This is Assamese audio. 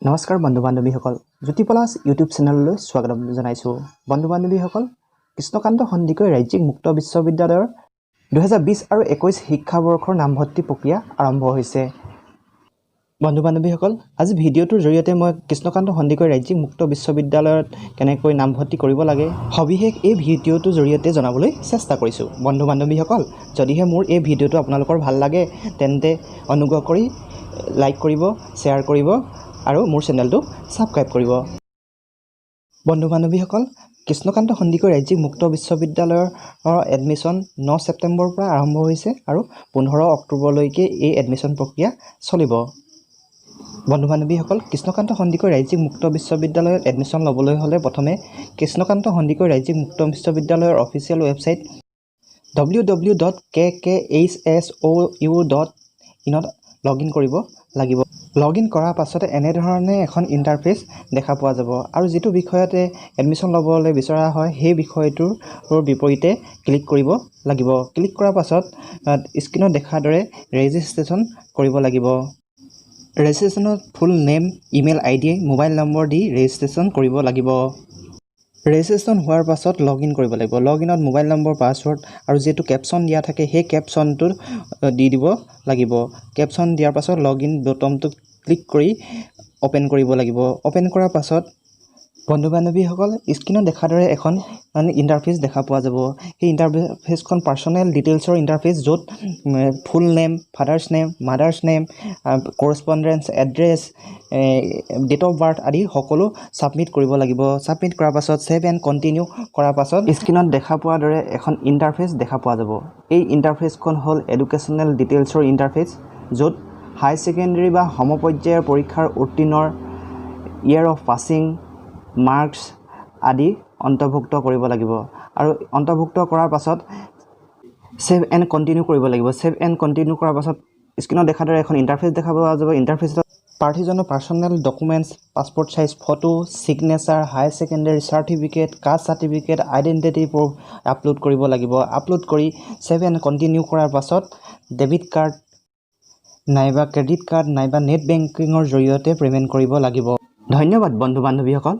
নমস্কাৰ বন্ধু বান্ধৱীসকল জ্যোতি পলাশ ইউটিউব চেনেললৈ স্বাগতম জনাইছোঁ বন্ধু বান্ধৱীসকল কৃষ্ণকান্ত সন্দিকৈ ৰাজ্যিক মুক্ত বিশ্ববিদ্যালয়ৰ 2020 আৰু 21 শিক্ষাবৰ্ষৰ নামভৰ্তি প্ৰক্ৰিয়া আৰম্ভ হৈছে বন্ধু বান্ধৱীসকল আজি ভিডিঅ'টোৰ জৰিয়তে মই কৃষ্ণকান্ত সন্দিকৈ ৰাজ্যিক মুক্ত বিশ্ববিদ্যালয়ত কেনেকৈ নামভৰ্তি কৰিব লাগে সবিশেষ এই ভিডিঅ'টোৰ জৰিয়তে জনাবলৈ চেষ্টা কৰিছোঁ বন্ধু বান্ধৱীসকল যদিহে মোৰ এই ভিডিঅ'টো আপোনালোকৰ ভাল লাগে তেন্তে অনুগ্ৰহ কৰি লাইক কৰিব শ্বেয়াৰ কৰিব আৰু মোৰ চেনেলটো সাবস্ক্ৰাইব কৰিব বন্ধু বান্ধৱীসকল কৃষ্ণকান্ত সন্দিকৈ ৰাজ্যিক মুক্ত বিশ্ববিদ্যালয়ৰ এডমিশ্যন 9 ছেপ্টেম্বৰৰ পৰা আৰম্ভ হৈছে আৰু 15 অক্টোবৰলৈকে এই এডমিশ্যন প্ৰক্ৰিয়া চলিব বন্ধু বান্ধৱীসকল কৃষ্ণকান্ত সন্দিকৈ ৰাজ্যিক মুক্ত বিশ্ববিদ্যালয়ত এডমিশ্যন ল'বলৈ হ'লে প্ৰথমে কৃষ্ণকান্ত সন্দিকৈ ৰাজ্যিক মুক্ত বিশ্ববিদ্যালয়ৰ অফিচিয়েল ৱেবছাইট www.kkhsou.in লগইন কৰিব লাগিব লগইন কৰাৰ পাছতে এনে ধৰণে এখন ইন্টাৰফেস দেখা পোৱা যাব আৰু যেটো বিষয়তে এডমিশ্যন ল'বলৈ বিচৰা হয় সেই বিষয়টোৰ বিপৰীতে ক্লিক কৰিব লাগিব ক্লিক কৰাৰ পাছত স্ক্ৰিনত দেখাৰ দৰে ৰেজিষ্ট্ৰেচন কৰিব লাগিব ৰেজিষ্ট্ৰেচনত full name email ID mobile number দি ৰেজিষ্ট্ৰেচন কৰিব লাগিব ৰেজিষ্ট্ৰেচন হোৱাৰ পাছত লগইন কৰিব লাগিব লগইনত মোবাইল নম্বৰ পাছৱৰ্ড আৰু যেটো ক্যাপশন দিয়া থাকে সেই ক্যাপশনটো দি দিব লাগিব ক্যাপশন দিয়াৰ পাছত লগইন বটনটো ক্লিক কৰি ওপেন কৰিব লাগিব ওপেন কৰাৰ পাছত বন্ধু বান্ধৱীসকল স্ক্ৰিনত দেখাৰ দৰে এখন ইন্টাৰফেস দেখা পোৱা যাব এই ইন্টাৰফেসখন পাৰ্সোনেল ডিটেইলছৰ ইন্টাৰফেস য'ত full name father's name mother's name correspondence address date of birth আদি সকলো সাবমিট কৰিব লাগিব সাবমিট কৰাৰ পাছত সেভ এণ্ড কন্টিনিউ কৰাৰ পাছত স্ক্ৰিনত দেখা পোৱা দৰে এখন ইন্টাৰফেস দেখা পোৱা যাব এই ইন্টাৰফেসখন হ'ল এডুকেশ্যনেল ডিটেইলছৰ ইন্টাৰফেস য'ত হাই সেকেন্ডাৰী বা সমপৰ্যায়ৰ পৰীক্ষাৰ উত্তীৰ্ণৰ ইয়াৰ অফ পাছিং মাৰ্কস আদি অন্তৰ্ভুক্ত কৰিব লাগিব আৰু অন্তৰ্ভুক্ত কৰাৰ পাছত সেভ এণ্ড কন্টিনিউ কৰিব লাগিব সেভ এণ্ড কন্টিনিউ কৰাৰ পাছত স্ক্ৰিনত দেখা দৰে এখন ইন্টাৰফেস দেখা পোৱা যাব ইন্টাৰফেসত প্ৰাৰ্থীজনৰ personal documents passport size photo signature high secondary certificate caste certificate identity proof upload কৰিব লাগিব আপলোড কৰি সেভ এণ্ড কন্টিনিউ কৰাৰ পাছত ডেবিট কাৰ্ড নাইবা ক্ৰেডিট কাৰ্ড নাইবা নেট বেংকিংৰ জৰিয়তে পেমেন্ট কৰিব লাগিব ধন্যবাদ বন্ধু বান্ধৱীসকল